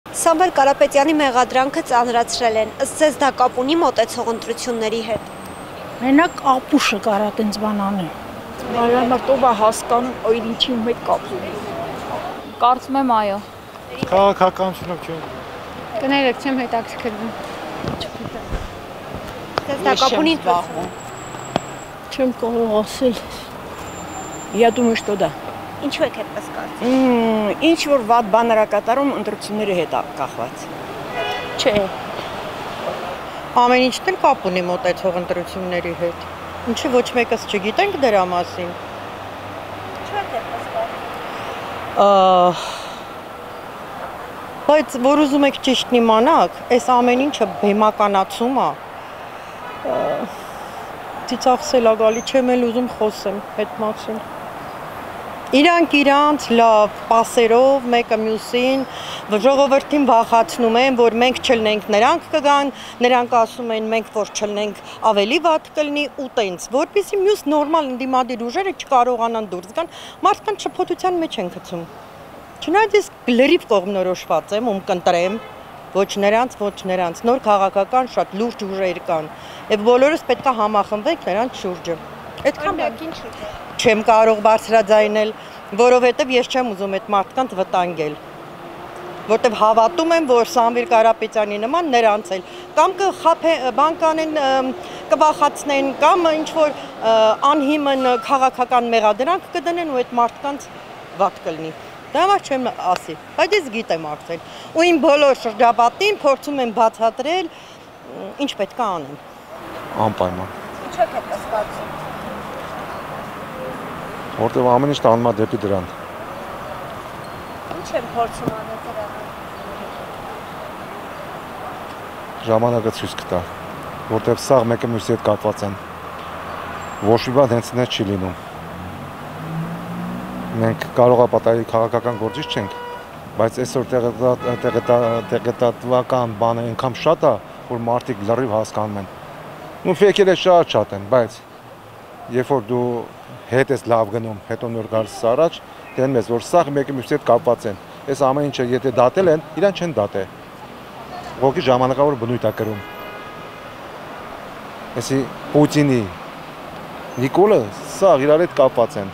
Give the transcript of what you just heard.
Սամվել Կարապետյանի մեղադրանքը ծանրացրել են, ըստ ձեզ դա կապ ունի մոտեցող ընտրությունների հետ։ Մենակ ապուշը կարա տենց բան անել։ Ով է հասկանում, այդ ինչի հետ կապ ունի։ Կարծում եմ այո։ Քաղաքականությունով չէ։ Կներեք, չեմ հետաքրքրվում։ Ձեզ դա կապ ունի ընտրություն։ Չեմ կարող ասել։ Я думаю, что да. Ինչու եք այդպես կարծում։ Ինչ որ վատ բաներ կատարում ընտրությունների հետ կախված։ Չէ։ Ամեն ինչն էլ կապ ունի մոտեցող ընտրությունների հետ։ Ինչի ոչ մեկս չգիտենք դրա մասին։ Ինչու եք այդպես կարծում։ Բայց որ ուզում եք ճիշտն իմանաք, այս ամեն ինչը բեմականացում է։ Ծիծաղսել է գալի, չեմ էլ ուզում խոսեմ այդ մասին։ Իրանք իրանց լավ պասերով մեկը մյուսին ժողովրդին վախացնում են, որ մենք չլնենք, նրանք կգան, նրանք ասում են մենք որ չլնենք ավելի վատ կլինի ու տենց, որպեսզի մյուս նորմալ ընդդիմադիր ուժերը չկարողանան դուրս գան, մարդկանց շփոթության մեջ են գցում։ Չնայած ես լրիվ կողմնորոշված եմ, ում կընտրեմ, ոչ նրանց, նոր քաղաքական շատ լուրջ ուժեր կան, եւ բոլորս պետք է համախմբենք նրանց շուրջը։ Այդքան Այնքան շուտ է։ Չեմ կարող բարձրաձայնել, որովհետև ես չեմ ուզում այդ մարդկանց վտանգել։ Որտեվ հավատում եմ, որ Սամվել Կարապետյանի նման նրանց էլ կամ բան կանեն, կվախացնեն, կամ ինչ որ անհիմն քաղաքական մեղադրանք կդնեն ու այդ մարդկանց վատ կլինի։ Դա ոչ չեմ ասի, բայց ես գիտեմ արդեն։ Ու իմ բոլոր շրջապատին փորձում եմ բացատրել, ինչ պետք է անեն։ Անպայման։ Ինչու եք այդպես կարծում։ Որտեւ ամեն ինչ տանում է դեպի դրան։ Ինչ են փորձում անել դրան։ Ժամանակը ցույց կտա, որտեւ սա մեկը մյուսի հետ կապված են։ Ոչ մի բան հենց այնպես չի լինում։ Մենք կարող է պատահի քաղաքական գործիչ չենք, բայց այսօր տեղեկատվական բանը այնքան շատ է, որ մարդիկ լրիվ հասկանում են։ Ու ֆեյքերը շատ են, բայց երբ որ դու հետ ես լավ գնում, հետո նոր գալիս առաջ, դեն մեզ որ սա մեկը մյուսի հետ կապված են։ Այս ամեն ինչը եթե դատել են, իրան չեն դատել։ Ողքի ժամանակավոր բնույթ է կրում։ Այսի Պուտինի, Նիկոլը սա իրար հետ կապված են։